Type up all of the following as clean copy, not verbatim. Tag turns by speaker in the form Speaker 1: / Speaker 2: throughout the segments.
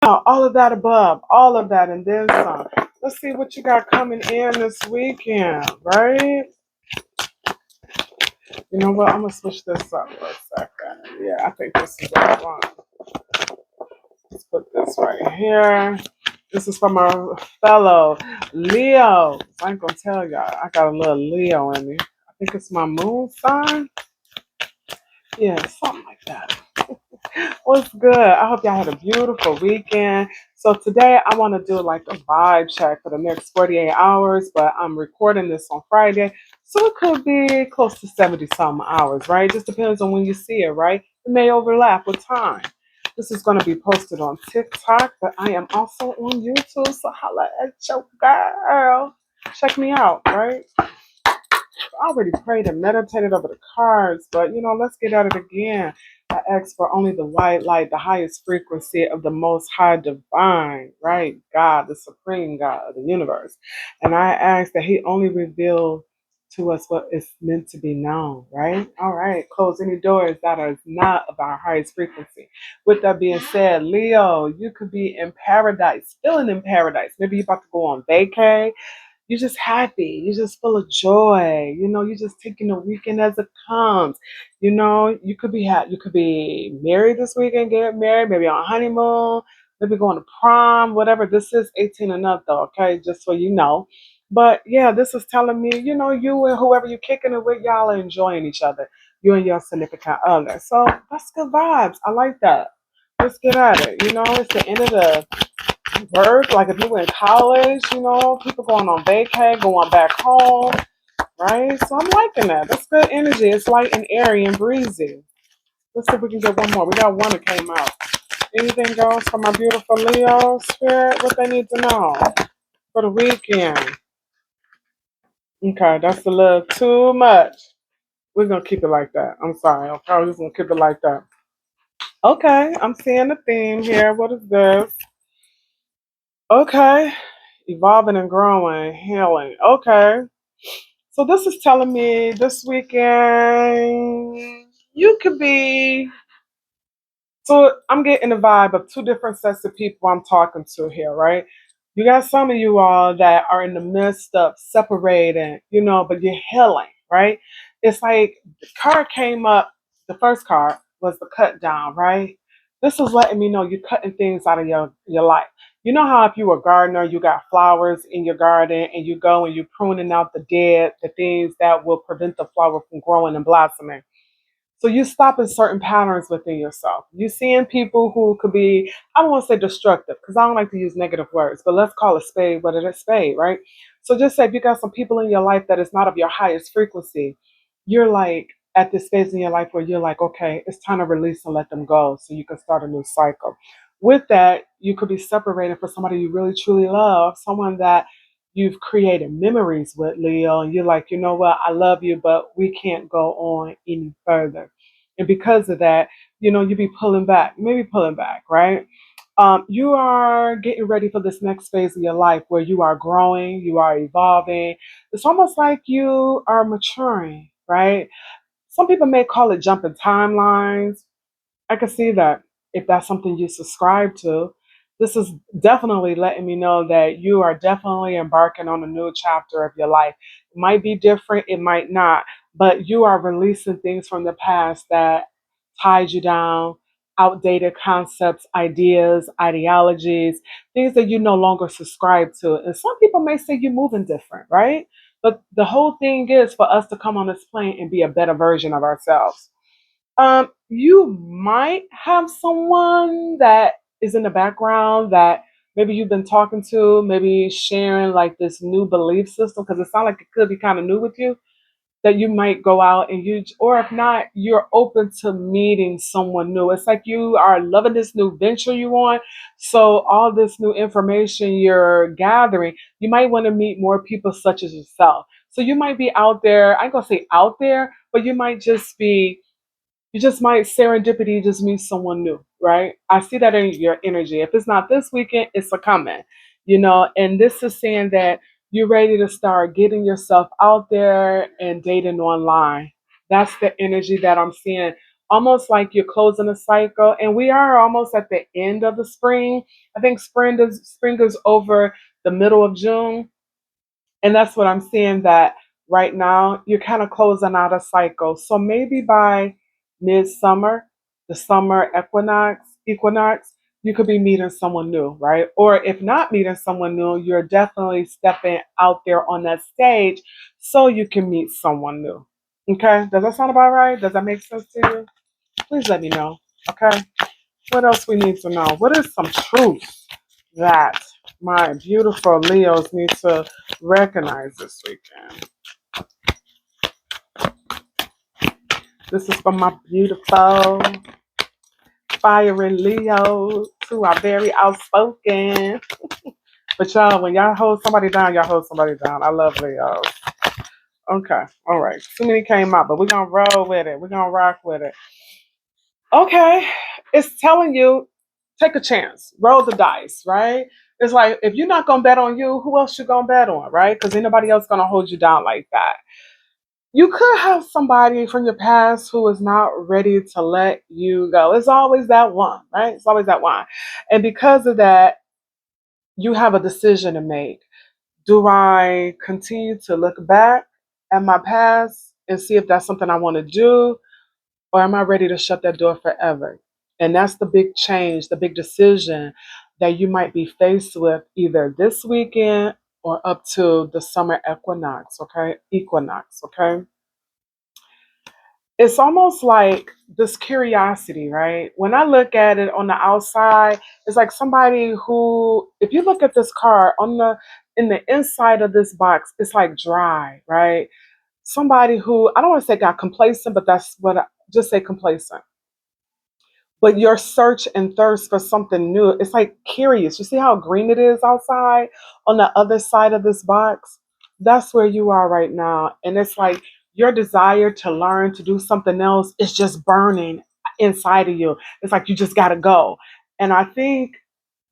Speaker 1: All of that above, all of that, and then some. Let's see what you got coming in this weekend, right? You know what? I'm gonna switch this up for a second. Yeah, I think this is what I want. Let's put this right here. This is from our fellow Leo. I ain't gonna tell y'all. I got a little Leo in me. I think it's my moon sign. Yeah, something like that. What's good? I hope y'all had a beautiful weekend. So today I want to do like a vibe check for the next 48 hours, but I'm recording this on Friday. So it could be close to 70 some hours, right? Just depends on when you see it, right? It may overlap with time. This is going to be posted on TikTok, but I am also on YouTube. So holla at your girl. Check me out, right? I already prayed and meditated over the cards, but let's get at it again. I ask for only the white light, the highest frequency of the most high divine, right? God, the supreme God of the universe. And I ask that He only reveal to us what is meant to be known, right? All right, close any doors that are not of our highest frequency. With that being said, Leo, you could be in paradise, feeling in paradise. Maybe you're about to go on vacay. You're just happy. You're just full of joy. You're just taking the weekend as it comes. You could be you could be married this weekend, get married, maybe on honeymoon, maybe going to prom, whatever. This is 18 and up though, okay? Just so you know. But yeah, this is telling me, you and whoever you're kicking it with, y'all are enjoying each other. You and your significant other. So that's good vibes. I like that. Let's get at it. It's the end of the work, like if you were in college, people going on vacay, going back home, right? So I'm liking that. That's good energy. It's light and airy and breezy. Let's see if we can get one more. We got one that came out. Anything else for my beautiful Leo spirit? What they need to know for the weekend? Okay, that's a little too much. We're gonna keep it like that. I'm sorry. Okay, we're just gonna keep it like that. Okay, I'm seeing a theme here. What is this? Okay, evolving and growing, healing. Okay. So this is telling me this weekend you could be. So I'm getting the vibe of two different sets of people I'm talking to here, right? You got some of you all that are in the midst of separating, but you're healing, right? It's like the card came up, the first card was the cut down, right? This is letting me know you're cutting things out of your life. You know how if you were a gardener, you got flowers in your garden and you go and you're pruning out the things that will prevent the flower from growing and blossoming. So you stopping certain patterns within yourself. You seeing people who could be, I don't want to say destructive because I don't like to use negative words, but let's call a spade what it is spade, right? So just say if you got some people in your life that is not of your highest frequency, you're like at this phase in your life where you're like, okay, it's time to release and let them go so you can start a new cycle. With that, you could be separated from somebody you really truly love, someone that you've created memories with, Leo, and you're like, you know what, I love you, but we can't go on any further. And because of that, you be pulling back, maybe pulling back, right? You are getting ready for this next phase of your life where you are growing, you are evolving. It's almost like you are maturing, right? Some people may call it jumping timelines. I can see that if that's something you subscribe to. This is definitely letting me know that you are definitely embarking on a new chapter of your life. It might be different, it might not, but you are releasing things from the past that tied you down, outdated concepts, ideas, ideologies, things that you no longer subscribe to. And some people may say you're moving different, right? But the whole thing is for us to come on this plane and be a better version of ourselves. You might have someone that is in the background that maybe you've been talking to, maybe sharing like this new belief system, because it sounds like it could be kind of new with you, that you might go out and or if not, you're open to meeting someone new. It's like you are loving this new venture you want. So all this new information you're gathering, you might want to meet more people such as yourself. So you might be out there, I ain't gonna say out there, but you just might serendipity just meet someone new, right? I see that in your energy. If it's not this weekend, it's a coming, and this is saying that you're ready to start getting yourself out there and dating online. That's the energy that I'm seeing almost like you're closing a cycle. And we are almost at the end of the spring. I think spring is over the middle of June. And that's what I'm seeing, that right now you're kind of closing out a cycle. So maybe by midsummer, the summer equinox, you could be meeting someone new, right? Or if not meeting someone new, you're definitely stepping out there on that stage so you can meet someone new. Okay? Does that sound about right? Does that make sense to you? Please let me know. Okay? What else we need to know? What is some truth that my beautiful Leos need to recognize this weekend? This is for my beautiful, fiery Leos who are very outspoken. But y'all, when y'all hold somebody down, y'all hold somebody down. I love Leos. Okay, all right. Too many came out, but we're gonna roll with it. We're gonna rock with it. Okay, it's telling you take a chance, roll the dice, right? It's like if you're not gonna bet on you, who else you gonna bet on, right? Because ain't nobody else gonna hold you down like that. You could have somebody from your past who is not ready to let you go. It's always that one, right? It's always that one. And because of that, you have a decision to make. Do I continue to look back at my past and see if that's something I want to do? Or am I ready to shut that door forever? And that's the big change, the big decision that you might be faced with either this weekend or up to the summer equinox, okay? Equinox, okay? It's almost like this curiosity, right? When I look at it on the outside, it's like somebody who, if you look at this car on the in the inside of this box, it's like dry, right? Somebody who I don't want to say got complacent, but that's what just say complacent. But your search and thirst for something new, it's like curious. You see how green it is outside on the other side of this box? That's where you are right now. And it's like your desire to learn to do something else is just burning inside of you. It's like you just got to go. And I think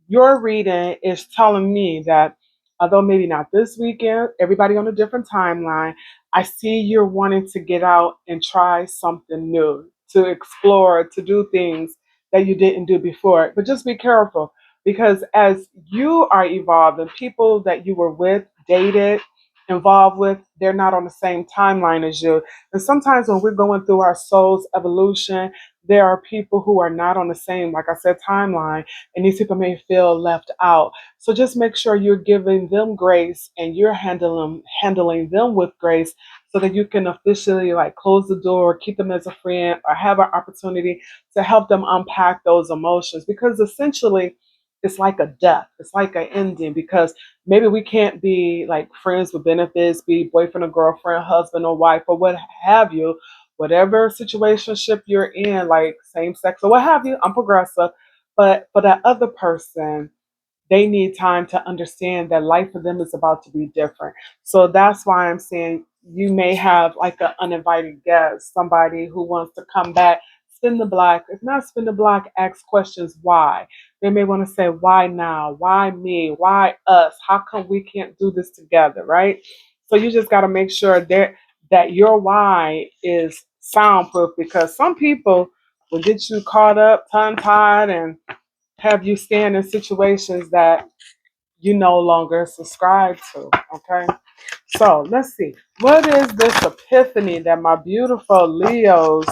Speaker 1: your reading is telling me that although maybe not this weekend, everybody on a different timeline, I see you're wanting to get out and try something new, to explore, to do things that you didn't do before. But just be careful because as you are evolving, people that you were with, dated, involved with, they're not on the same timeline as you. And sometimes when we're going through our soul's evolution, there are people who are not on the same, like I said, timeline, and these people may feel left out. So just make sure you're giving them grace and you're handling them with grace so that you can officially like close the door, keep them as a friend, or have an opportunity to help them unpack those emotions. Because essentially it's like a death. It's like an ending because maybe we can't be like friends with benefits, be boyfriend or girlfriend, husband or wife, or what have you. Whatever situationship you're in, like same sex or what have you, I'm progressive. But for that other person, they need time to understand that life for them is about to be different. So that's why I'm saying you may have like an uninvited guest, somebody who wants to come back, spin the block. If not spin the block, ask questions why. They may want to say, why now? Why me? Why us? How come we can't do this together? Right? So you just got to make sure that your why is soundproof because some people will get you caught up, tongue tied, and have you stand in situations that you no longer subscribe to. Okay. So let's see. What is this epiphany that my beautiful Leos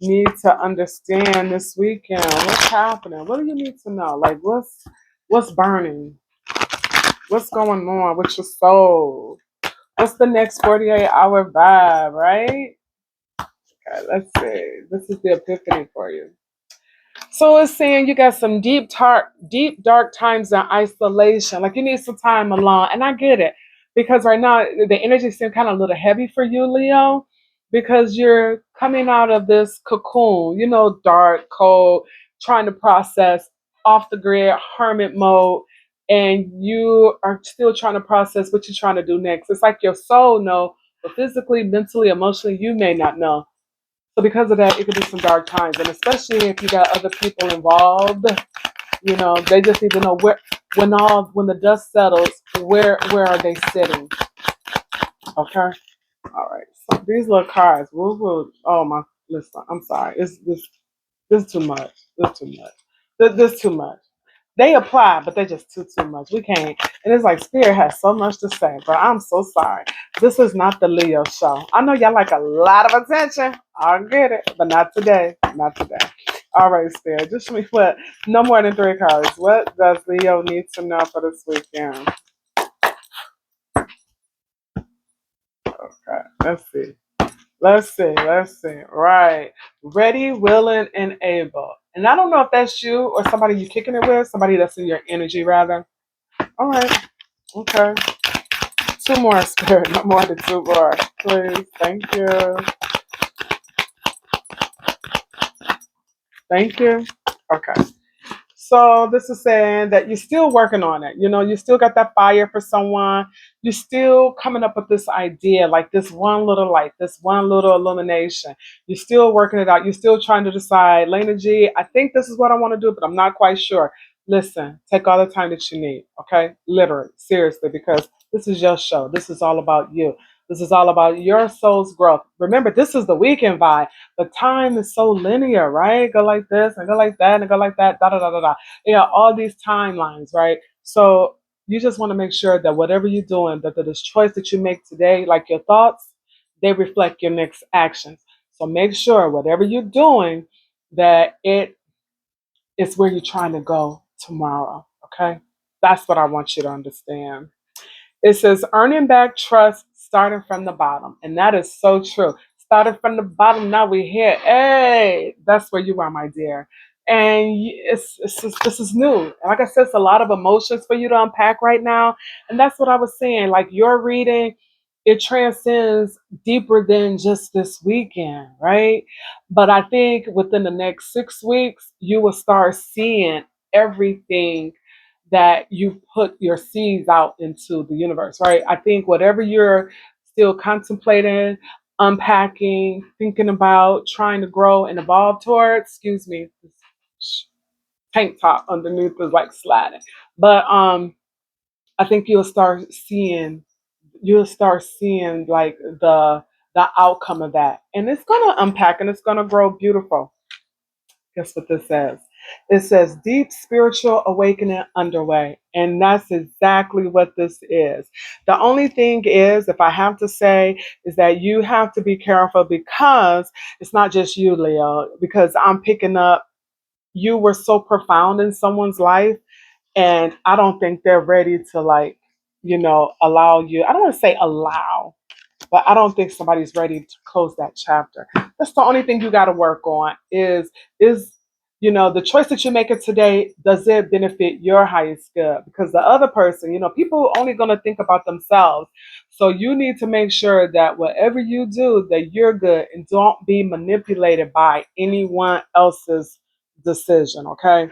Speaker 1: need to understand this weekend? What's happening? What do you need to know? Like what's burning? What's going on with your soul? What's the next 48-hour vibe, right? Okay, let's see. This is the epiphany for you. So it's saying you got some deep dark times in isolation. Like you need some time alone, and I get it because right now the energy seems kind of a little heavy for you, Leo, because you're coming out of this cocoon, dark, cold, trying to process off the grid, hermit mode, and you are still trying to process what you're trying to do next. It's like your soul know, but physically, mentally, emotionally, you may not know. So because of that, it could be some dark times, and especially if you got other people involved, they just need to know when the dust settles, where are they sitting? Okay, all right. So these little cards, woo woo. Oh my! Listen, I'm sorry. It's this too much. This too much. This too much. They apply, but they're just too much. We can't. And it's like Spirit has so much to say, but I'm so sorry. This is not the Leo show. I know y'all like a lot of attention. I get it, but not today. Not today. All right, Spirit. Just show me what. No more than 3 cards. What does Leo need to know for this weekend? Okay, let's see. Let's see. Let's see. Right. Ready, willing, and able. And I don't know if that's you or somebody you kicking it with, somebody that's in your energy, rather. All right. Okay. Two more, Spirit. No more than two more. Please. Thank you. Thank you. Okay. So this is saying that you're still working on it. You know, you still got that fire for someone. You're still coming up with this idea, like this one little light, this one little illumination. You're still working it out. You're still trying to decide, Lena G, I think this is what I want to do, but I'm not quite sure. Listen, take all the time that you need, okay? Literally, seriously, because this is your show. This is all about you. This is all about your soul's growth. Remember, this is the weekend vibe. The time is so linear, right? Go like this and go like that and go like that, da da da da da. All these timelines, right? So you just want to make sure that whatever you're doing, that this choice that you make today, like your thoughts, they reflect your next actions. So make sure whatever you're doing, that it is where you're trying to go tomorrow. Okay? That's what I want you to understand. It says earning back trust starting from the bottom. And that is so true. Starting from the bottom, now we're here. Hey, that's where you are, my dear. And it's just, this is new. And like I said, it's a lot of emotions for you to unpack right now. And that's what I was saying. Like your reading, it transcends deeper than just this weekend, right? But I think within the next 6 weeks, you will start seeing everything that you put your seeds out into the universe, right? I think whatever you're still contemplating, unpacking, thinking about, trying to grow and evolve towards, excuse me, this tank top underneath is like sliding. But I think you'll start seeing like the outcome of that. And it's gonna unpack and it's gonna grow beautiful. Guess what this says? It says deep spiritual awakening underway. And that's exactly what this is. The only thing is, if I have to say, is that you have to be careful because it's not just you, Leo, because I'm picking up you were so profound in someone's life. And I don't think they're ready to, like, allow you. I don't want to say allow, but I don't think somebody's ready to close that chapter. That's the only thing you got to work on is the choice that you're making today, does it benefit your highest good? Because the other person, people only going to think about themselves. So you need to make sure that whatever you do, that you're good and don't be manipulated by anyone else's decision, okay?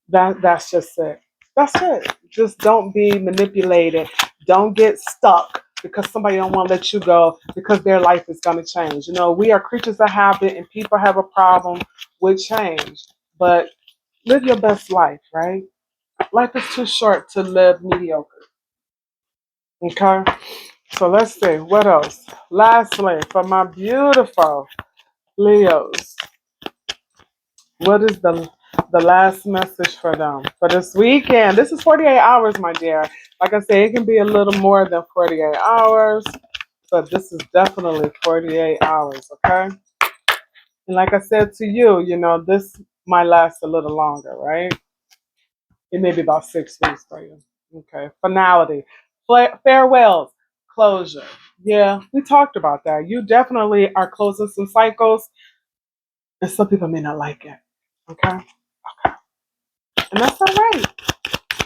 Speaker 1: That's just it. That's it. Just don't be manipulated. Don't get stuck because somebody don't want to let you go because their life is going to change. We are creatures of habit and people have a problem with change. But live your best life, right? Life is too short to live mediocre. Okay? So let's see. What else? Lastly, for my beautiful Leos, what is the last message for them for this weekend? This is 48 hours, my dear. Like I say, it can be a little more than 48 hours, but this is definitely 48 hours, okay? And like I said to you, this might last a little longer, right? It may be about 6 weeks for you. Okay. Finality, farewells, closure. Yeah, we talked about that. You definitely are closing some cycles, and some people may not like it. Okay. Okay. And that's all right.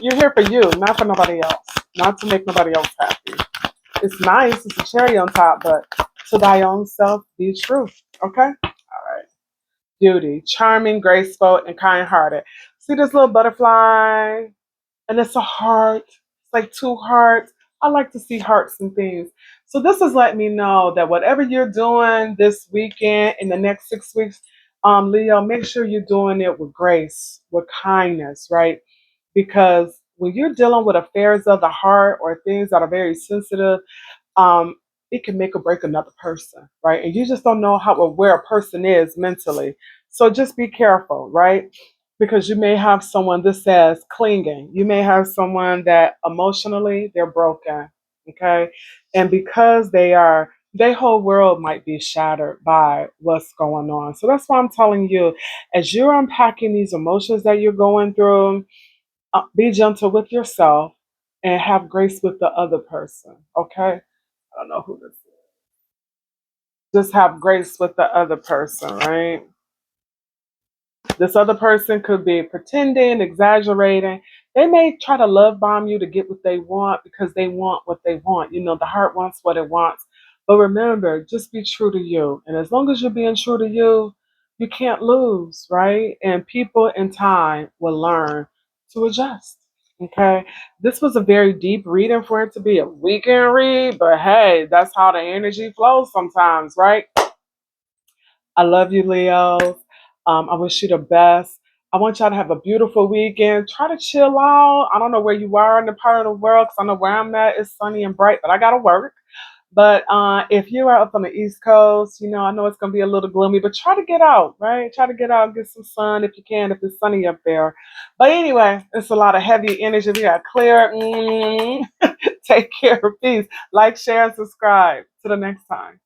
Speaker 1: You're here for you, not for nobody else. Not to make nobody else happy. It's nice, it's a cherry on top, but to thy own self be true. Okay? All right. Beauty, charming, graceful, and kind hearted. See this little butterfly? And it's a heart. It's like two hearts. I like to see hearts and things. So this is letting me know that whatever you're doing this weekend in the next 6 weeks, Leo, make sure you're doing it with grace, with kindness, right? Because when you're dealing with affairs of the heart or things that are very sensitive, um, it can make or break another person, right? And you just don't know how or where a person is mentally. So just be careful, right? Because you may have someone, this says clinging. You may have someone that emotionally they're broken, okay? And because they are, their whole world might be shattered by what's going on. So that's why I'm telling you, as you're unpacking these emotions that you're going through, be gentle with yourself and have grace with the other person, okay? I don't know who this is. Just have grace with the other person, right? This other person could be pretending, exaggerating. They may try to love bomb you to get what they want because they want what they want. You know, the heart wants what it wants. But remember, just be true to you. And as long as you're being true to you, you can't lose, right? And people in time will learn to adjust. Okay. This was a very deep reading for it to be a weekend read, but hey, that's how the energy flows sometimes, right? I love you, Leo. I wish you the best. I want y'all to have a beautiful weekend. Try to chill out. I don't know where you are in the part of the world because I know where I'm at. It's sunny and bright, but I got to work. But if you are up on the East Coast, you know, I know it's going to be a little gloomy, but try to get out, right? Try to get out, get some sun if you can, if it's sunny up there. But anyway, it's a lot of heavy energy. We got clear. Take care. Peace. Like, share, and subscribe. To the next time.